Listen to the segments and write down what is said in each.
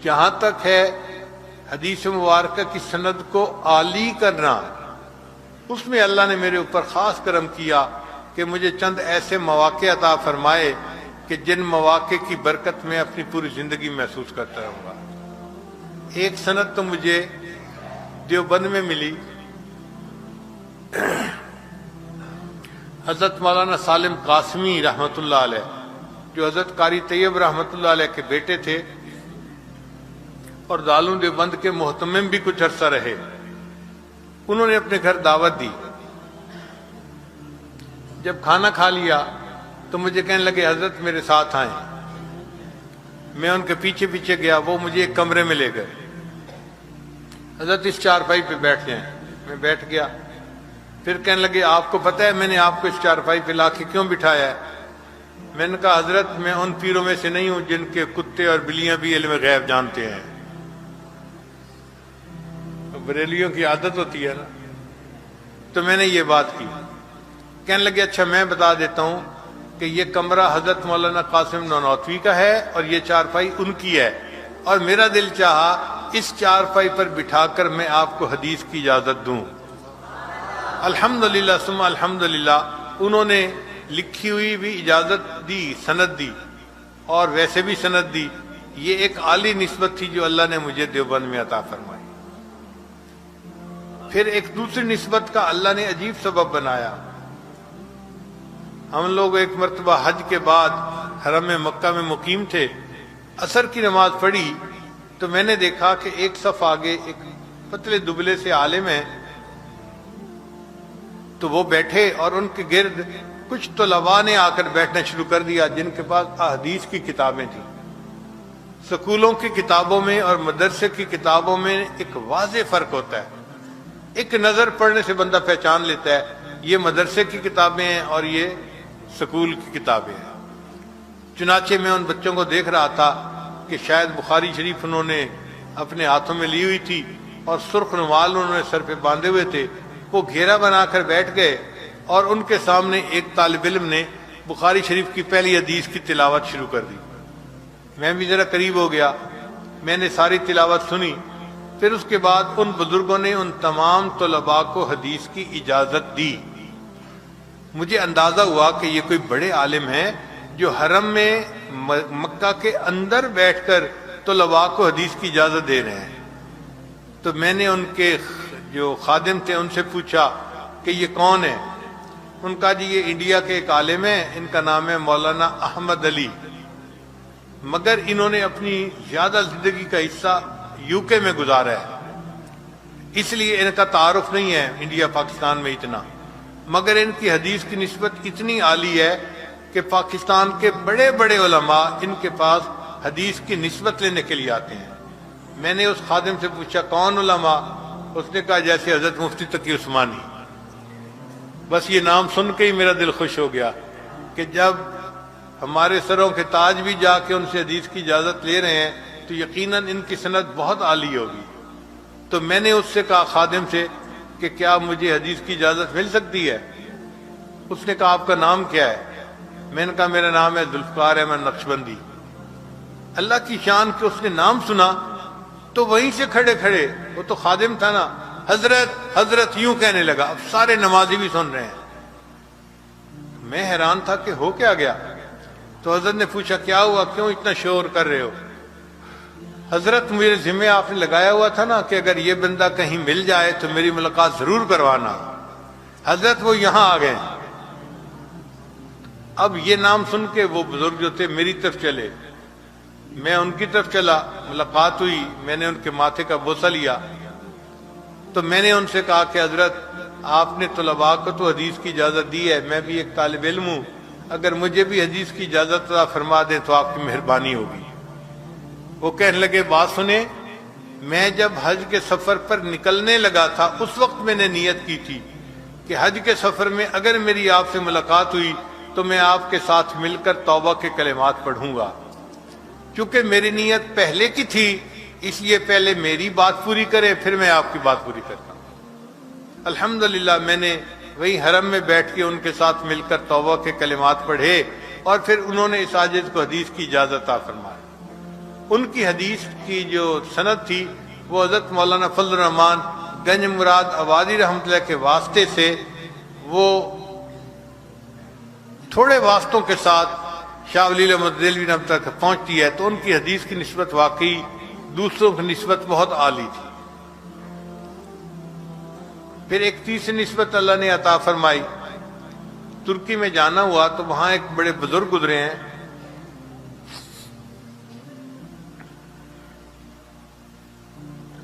جہاں تک ہے حدیث مبارکہ کی سند کو عالی کرنا، اس میں اللہ نے میرے اوپر خاص کرم کیا کہ مجھے چند ایسے مواقع عطا فرمائے کہ جن مواقع کی برکت میں اپنی پوری زندگی محسوس کرتا رہوں گا۔ ایک سند تو مجھے دیوبند میں ملی، حضرت مولانا سالم قاسمی رحمۃ اللہ علیہ، جو حضرت قاری طیب رحمۃ اللہ علیہ کے بیٹے تھے اور دارالعلوم دیوبند کے محتمم بھی کچھ عرصہ رہے، انہوں نے اپنے گھر دعوت دی۔ جب کھانا کھا لیا تو مجھے کہنے لگے حضرت میرے ساتھ آئیں۔ میں ان کے پیچھے پیچھے گیا، وہ مجھے ایک کمرے میں لے گئے، حضرت اس چارپائی پہ بیٹھ جائیں۔ میں بیٹھ گیا، پھر کہنے لگے آپ کو پتہ ہے میں نے آپ کو اس چارپائی پہ لا کے کیوں بٹھایا ہے؟ میں نے کہا حضرت میں ان پیروں میں سے نہیں ہوں جن کے کتے اور بلیاں بھی علم غیب جانتے ہیں۔ بریلیوں کی عادت ہوتی ہے نا، تو میں نے یہ بات کی۔ کہنے لگے اچھا میں بتا دیتا ہوں کہ یہ کمرہ حضرت مولانا قاسم نانوتوی کا ہے اور یہ چارپائی ان کی ہے، اور میرا دل چاہا اس چارپائی پر بٹھا کر میں آپ کو حدیث کی اجازت دوں۔ الحمدللہ ثم الحمدللہ، انہوں نے لکھی ہوئی بھی اجازت دی، سند دی، اور ویسے بھی سند دی۔ یہ ایک عالی نسبت تھی جو اللہ نے مجھے دیوبند میں عطا فرمائی۔ پھر ایک دوسری نسبت کا اللہ نے عجیب سبب بنایا۔ ہم لوگ ایک مرتبہ حج کے بعد حرم مکہ میں مقیم تھے، عصر کی نماز پڑھی تو میں نے دیکھا کہ ایک صف آگے ایک پتلے دبلے سے عالم ہیں، تو وہ بیٹھے اور ان کے گرد کچھ طلباء نے آ کر بیٹھنا شروع کر دیا جن کے پاس احادیث کی کتابیں تھیں۔ سکولوں کی کتابوں میں اور مدرسے کی کتابوں میں ایک واضح فرق ہوتا ہے، ایک نظر پڑھنے سے بندہ پہچان لیتا ہے یہ مدرسے کی کتابیں ہیں اور یہ سکول کی کتابیں ہیں۔ چنانچہ میں ان بچوں کو دیکھ رہا تھا کہ شاید بخاری شریف انہوں نے اپنے ہاتھوں میں لی ہوئی تھی اور سرخ رومال انہوں نے سر پہ باندھے ہوئے تھے، وہ گھیرا بنا کر بیٹھ گئے اور ان کے سامنے ایک طالب علم نے بخاری شریف کی پہلی حدیث کی تلاوت شروع کر دی۔ میں بھی ذرا قریب ہو گیا، میں نے ساری تلاوت سنی، پھر اس کے بعد ان بزرگوں نے ان تمام طلباء کو حدیث کی اجازت دی۔ مجھے اندازہ ہوا کہ یہ کوئی بڑے عالم ہیں جو حرم میں مکہ کے اندر بیٹھ کر طلباء کو حدیث کی اجازت دے رہے ہیں۔ تو میں نے ان کے جو خادم تھے ان سے پوچھا کہ یہ کون ہے؟ ان کا جی یہ انڈیا کے ایک عالم ہیں، ان کا نام ہے مولانا احمد علی، مگر انہوں نے اپنی زیادہ زندگی کا حصہ یو کے میں گزارا ہے، اس لیے ان کا تعارف نہیں ہے انڈیا پاکستان میں اتنا، مگر ان کی حدیث کی نسبت اتنی عالی ہے کہ پاکستان کے بڑے بڑے علماء ان کے پاس حدیث کی نسبت لینے کے لیے آتے ہیں۔ میں نے اس خادم سے پوچھا کون علماء؟ اس نے کہا جیسے حضرت مفتی تقی عثمانی۔ بس یہ نام سن کے ہی میرا دل خوش ہو گیا کہ جب ہمارے سروں کے تاج بھی جا کے ان سے حدیث کی اجازت لے رہے ہیں تو یقیناً ان کی سند بہت عالی ہوگی۔ تو میں نے اس سے کہا خادم سے کہ کیا مجھے حدیث کی اجازت مل سکتی ہے؟ اس نے کہا آپ کا نام کیا ہے؟ میں نے کہا میرا نام ہے ذوالفقار احمد نقشبندی۔ اللہ کی شان کہ اس نے نام سنا تو وہیں سے کھڑے کھڑے، وہ تو خادم تھا نا، حضرت حضرت یوں کہنے لگا۔ اب سارے نمازی بھی سن رہے ہیں۔ میں حیران تھا کہ ہو کیا گیا؟ تو حضرت نے پوچھا کیا ہوا، کیوں اتنا شور کر رہے ہو؟ حضرت میرے ذمہ آپ نے لگایا ہوا تھا نا کہ اگر یہ بندہ کہیں مل جائے تو میری ملاقات ضرور کروانا۔ حضرت وہ یہاں آ گئے۔ اب یہ نام سن کے وہ بزرگ جو تھے میری طرف چلے، میں ان کی طرف چلا، ملاقات ہوئی، میں نے ان کے ماتھے کا بوسہ لیا، تو میں نے ان سے کہا کہ حضرت آپ نے طلباء کو تو حدیث کی اجازت دی ہے، میں بھی ایک طالب علم ہوں، اگر مجھے بھی حدیث کی اجازت عطا فرما دیں تو آپ کی مہربانی ہوگی۔ وہ کہنے لگے بات سنیں، میں جب حج کے سفر پر نکلنے لگا تھا اس وقت میں نے نیت کی تھی کہ حج کے سفر میں اگر میری آپ سے ملاقات ہوئی تو میں آپ کے ساتھ مل کر توبہ کے کلمات پڑھوں گا۔ چونکہ میری نیت پہلے کی تھی اس لیے پہلے میری بات پوری کریں پھر میں آپ کی بات پوری کرتا ہوں۔ الحمدللہ میں نے وہی حرم میں بیٹھ کے ان کے ساتھ مل کر توبہ کے کلمات پڑھے اور پھر انہوں نے اس عاجز کو حدیث کی اجازت عطا فرمائی۔ ان کی حدیث کی جو سند تھی وہ حضرت مولانا فضل الرحمان گنج مراد آبادی رحمۃ اللہ کے واسطے سے وہ تھوڑے واسطوں کے ساتھ شاہ ولی احمد دہلوی رحمۃ اللہ تک پہنچتی ہے، تو ان کی حدیث کی نسبت واقعی دوسروں کی نسبت بہت عالی تھی۔ پھر ایک تیسری نسبت اللہ نے عطا فرمائی، ترکی میں جانا ہوا تو وہاں ایک بڑے بزرگ گزرے ہیں،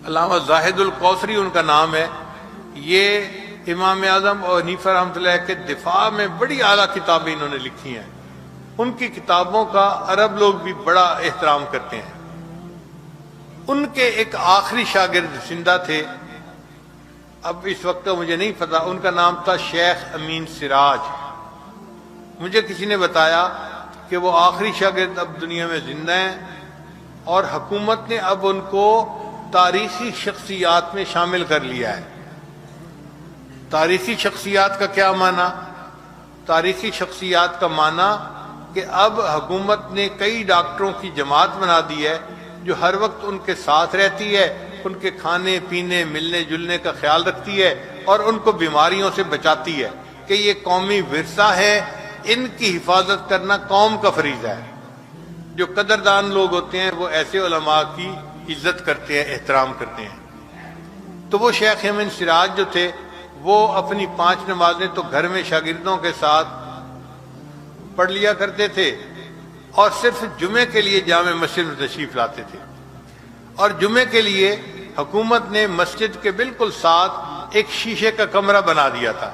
علامہ زاہد القوثری ان کا نام ہے۔ یہ امام اعظم اور حنیفہ رحمۃ اللہ کے دفاع میں بڑی اعلیٰ کتابیں انہوں نے لکھی ہیں۔ ان کی کتابوں کا عرب لوگ بھی بڑا احترام کرتے ہیں۔ ان کے ایک آخری شاگرد زندہ تھے، اب اس وقت مجھے نہیں پتا، ان کا نام تھا شیخ امین سراج۔ مجھے کسی نے بتایا کہ وہ آخری شاگرد اب دنیا میں زندہ ہیں، اور حکومت نے اب ان کو تاریخی شخصیات میں شامل کر لیا ہے۔ تاریخی شخصیات کا کیا معنی؟ تاریخی شخصیات کا معنی کہ اب حکومت نے کئی ڈاکٹروں کی جماعت بنا دی ہے جو ہر وقت ان کے ساتھ رہتی ہے، ان کے کھانے پینے ملنے جلنے کا خیال رکھتی ہے اور ان کو بیماریوں سے بچاتی ہے، کہ یہ قومی ورثہ ہے، ان کی حفاظت کرنا قوم کا فریضہ ہے۔ جو قدردان لوگ ہوتے ہیں وہ ایسے علماء کی عزت کرتے ہیں، احترام کرتے ہیں۔ تو وہ شیخ امین سراج جو تھے وہ اپنی 5 نمازیں تو گھر میں شاگردوں کے ساتھ پڑھ لیا کرتے تھے، اور صرف جمعے کے لیے جامع مسجد میں تشریف لاتے تھے۔ اور جمعے کے لیے حکومت نے مسجد کے بالکل ساتھ ایک شیشے کا کمرہ بنا دیا تھا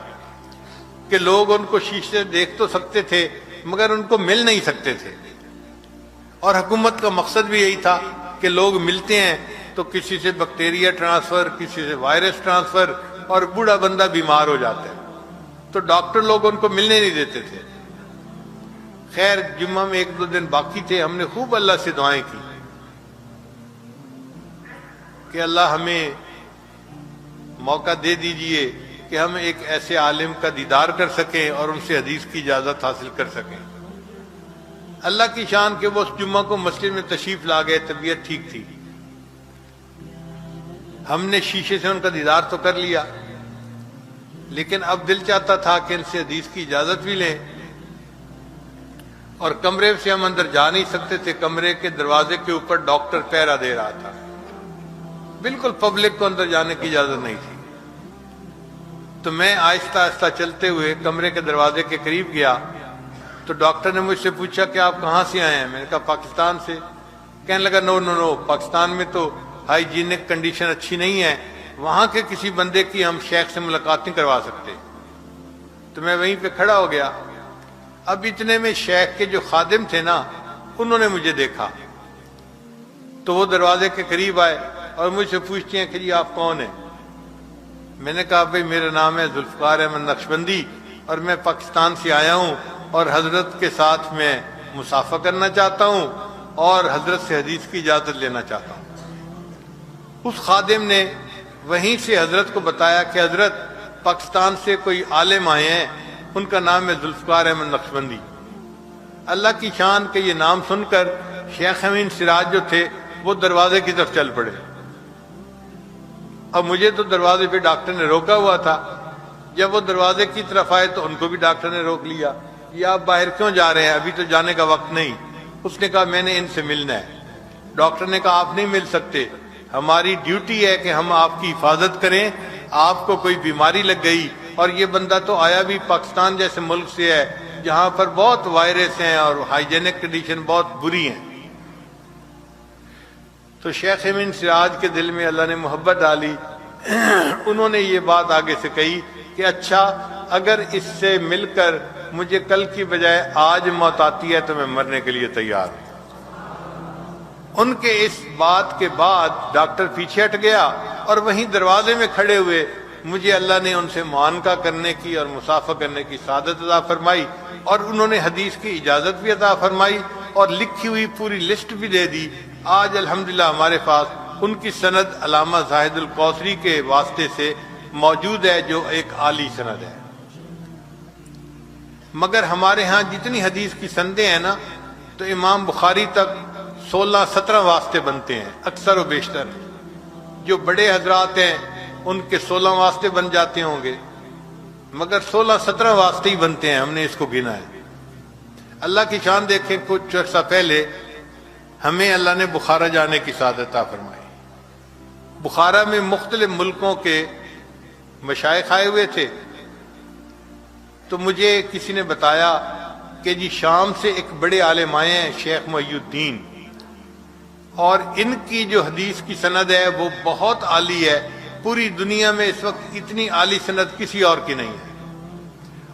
کہ لوگ ان کو شیشے دیکھ تو سکتے تھے مگر ان کو مل نہیں سکتے تھے۔ اور حکومت کا مقصد بھی یہی تھا کہ لوگ ملتے ہیں تو کسی سے بیکٹیریا ٹرانسفر، کسی سے وائرس ٹرانسفر، اور بوڑھا بندہ بیمار ہو جاتا ہے تو ڈاکٹر لوگ ان کو ملنے نہیں دیتے تھے۔ خیر جمعہ میں 1-2 دن باقی تھے، ہم نے خوب اللہ سے دعائیں کی کہ اللہ ہمیں موقع دے دیجئے کہ ہم ایک ایسے عالم کا دیدار کر سکیں اور ان سے حدیث کی اجازت حاصل کر سکیں۔ اللہ کی شان کہ وہ اس جمعہ کو مسجد میں تشریف لا گئے، طبیعت ٹھیک تھی۔ ہم نے شیشے سے ان کا دیدار تو کر لیا، لیکن اب دل چاہتا تھا کہ ان سے حدیث کی اجازت بھی لیں، اور کمرے سے ہم اندر جا نہیں سکتے تھے۔ کمرے کے دروازے کے اوپر ڈاکٹر پہرا دے رہا تھا، بالکل پبلک کو اندر جانے کی اجازت نہیں تھی۔ تو میں آہستہ آہستہ چلتے ہوئے کمرے کے دروازے کے قریب گیا تو ڈاکٹر نے مجھ سے پوچھا کہ آپ کہاں سے آئے ہیں؟ میں نے کہا پاکستان سے۔ کہنے لگا نو پاکستان میں تو ہائیجینک کنڈیشن اچھی نہیں ہے، وہاں کے کسی بندے کی ہم شیخ سے ملاقات نہیں کروا سکتے۔ تو میں وہیں پہ کھڑا ہو گیا۔ اب اتنے میں شیخ کے جو خادم تھے نا، انہوں نے مجھے دیکھا تو وہ دروازے کے قریب آئے اور مجھ سے پوچھتے ہیں کہ جی آپ کون ہیں؟ میں نے کہا بھائی میرا نام ہے ذوالفقار احمد نقشبندی اور میں پاکستان سے آیا ہوں اور حضرت کے ساتھ میں مصافحہ کرنا چاہتا ہوں اور حضرت سے حدیث کی اجازت لینا چاہتا ہوں۔ اس خادم نے وہیں سے حضرت کو بتایا کہ حضرت پاکستان سے کوئی عالم آئے ہیں، ان کا نام ہے ذوالفقار احمد نقشبندی۔ اللہ کی شان کہ یہ نام سن کر شیخ امین سراج جو تھے وہ دروازے کی طرف چل پڑے۔ اب مجھے تو دروازے پہ ڈاکٹر نے روکا ہوا تھا، جب وہ دروازے کی طرف آئے تو ان کو بھی ڈاکٹر نے روک لیا۔ یہ آپ باہر کیوں جا رہے ہیں؟ ابھی تو جانے کا وقت نہیں۔ اس نے کہا میں نے ان سے ملنا ہے۔ ڈاکٹر نے کہا آپ نہیں مل سکتے، ہماری ڈیوٹی ہے کہ ہم آپ کی حفاظت کریں، آپ کو کوئی بیماری لگ گئی، اور یہ بندہ تو آیا بھی پاکستان جیسے ملک سے ہے جہاں پر بہت وائرس ہیں اور ہائیجینک کنڈیشن بہت بری ہیں۔ تو شیخ امین سراج کے دل میں اللہ نے محبت ڈالی، انہوں نے یہ بات آگے سے کہی کہ اچھا اگر اس سے مل کر مجھے کل کی بجائے آج موت آتی ہے تو میں مرنے کے لیے تیار ہوں۔ ان کے اس بات کے بعد ڈاکٹر پیچھے ہٹ گیا اور وہیں دروازے میں کھڑے ہوئے مجھے اللہ نے ان سے معانقہ کرنے کی اور مصافحہ کرنے کی سعادت عطا فرمائی، اور انہوں نے حدیث کی اجازت بھی عطا فرمائی اور لکھی ہوئی پوری لسٹ بھی دے دی۔ آج الحمدللہ ہمارے پاس ان کی سند علامہ زاہد القوثری کے واسطے سے موجود ہے جو ایک عالی سند ہے۔ مگر ہمارے ہاں جتنی حدیث کی سندیں ہیں نا، تو امام بخاری تک 16-17 واسطے بنتے ہیں اکثر و بیشتر. جو بڑے حضرات ہیں ان کے 16 واسطے بن جاتے ہوں گے، مگر 16-17 واسطے ہی بنتے ہیں. ہم نے اس کو گنا ہے. اللہ کی شان دیکھیں، کچھ عرصہ پہلے ہمیں اللہ نے بخارا جانے کی سعادت عطا فرمائی. بخارا میں مختلف ملکوں کے مشائخ آئے ہوئے تھے. تو مجھے کسی نے بتایا کہ جی شام سے ایک بڑے عالم آئے ہیں شیخ محی الدین، اور ان کی جو حدیث کی سند ہے وہ بہت عالی ہے. پوری دنیا میں اس وقت اتنی عالی سند کسی اور کی نہیں ہے،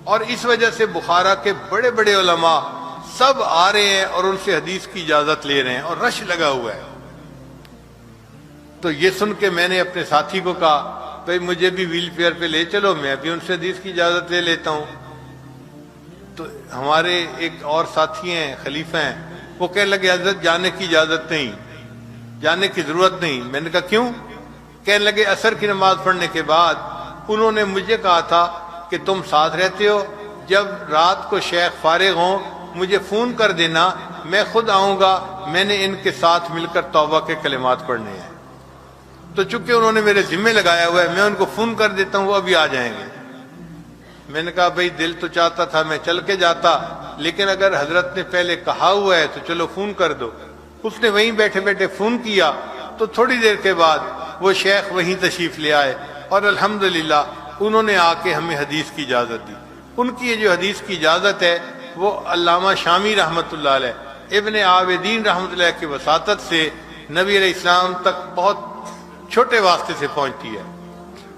اور اس وجہ سے بخارا کے بڑے بڑے علماء سب آ رہے ہیں اور ان سے حدیث کی اجازت لے رہے ہیں، اور رش لگا ہوا ہے. تو یہ سن کے میں نے اپنے ساتھی کو کہا بھائی مجھے بھی ویل چیئر پہ لے چلو، میں بھی ان سے حدیث کی اجازت لے لیتا ہوں. تو ہمارے ایک اور ساتھی ہیں، خلیفہ ہیں، وہ کہنے لگے حضرت جانے کی اجازت نہیں، جانے کی ضرورت نہیں. میں نے کہا کیوں؟ کہنے لگے عصر کی نماز پڑھنے کے بعد انہوں نے مجھے کہا تھا کہ تم ساتھ رہتے ہو، جب رات کو شیخ فارغ ہوں مجھے فون کر دینا، میں خود آؤں گا، میں نے ان کے ساتھ مل کر توبہ کے کلمات پڑھنے ہیں. تو چونکہ انہوں نے میرے ذمہ لگایا ہوا ہے، میں ان کو فون کر دیتا ہوں، وہ ابھی آ جائیں گے. میں نے کہا بھائی دل تو چاہتا تھا میں چل کے جاتا، لیکن اگر حضرت نے پہلے کہا ہوا ہے تو چلو فون کر دو. اس نے وہیں بیٹھے بیٹھے فون کیا، تو تھوڑی دیر کے بعد وہ شیخ وہیں تشریف لے آئے، اور الحمدللہ انہوں نے آ کے ہمیں حدیث کی اجازت دی. ان کی یہ جو حدیث کی اجازت ہے وہ علامہ شامی رحمۃ اللہ علیہ، ابن عابدین رحمۃ اللہ کی وساطت سے نبی علیہ السلام تک بہت چھوٹے واسطے سے پہنچتی ہے.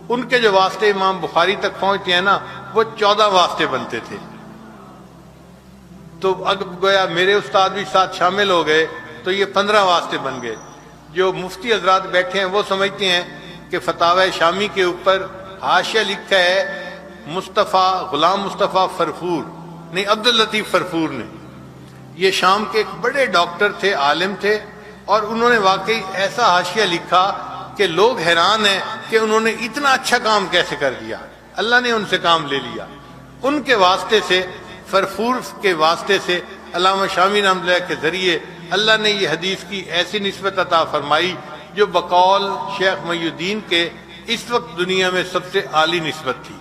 ان کے جو واسطے امام بخاری تک پہنچتے ہیں نا، وہ 14 واسطے بنتے تھے. تو اب گویا میرے استاد بھی ساتھ شامل ہو گئے تو یہ 15 واسطے بن گئے. جو مفتی حضرات بیٹھے ہیں وہ سمجھتے ہیں کہ فتاوی شامی کے اوپر حاشیہ لکھا ہے مصطفیٰ غلام مصطفیٰ فرفور، نہیں عبداللطیف فرفور نے. یہ شام کے ایک بڑے ڈاکٹر تھے، عالم تھے، اور انہوں نے واقعی ایسا حاشیہ لکھا کہ لوگ حیران ہیں کہ انہوں نے اتنا اچھا کام کیسے کر دیا. اللہ نے ان سے کام لے لیا. ان کے واسطے سے، فرفور کے واسطے سے، علامہ شامی رحمۃ اللہ کے ذریعے اللہ نے یہ حدیث کی ایسی نسبت عطا فرمائی جو بقول شیخ محی الدین کے اس وقت دنیا میں سب سے عالی نسبت تھی.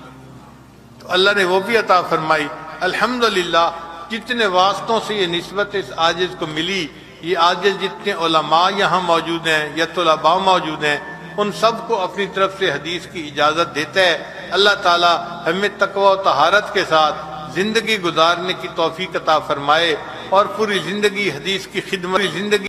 تو اللہ نے وہ بھی عطا فرمائی. الحمدللہ جتنے واسطوں سے یہ نسبت اس عاجز کو ملی، یہ عاجز جتنے علماء یہاں موجود ہیں یا طلباء موجود ہیں، ان سب کو اپنی طرف سے حدیث کی اجازت دیتا ہے. اللہ تعالی ہمیں تقوی و طہارت کے ساتھ زندگی گزارنے کی توفیق عطا فرمائے، اور پوری زندگی حدیث کی خدمت، زندگی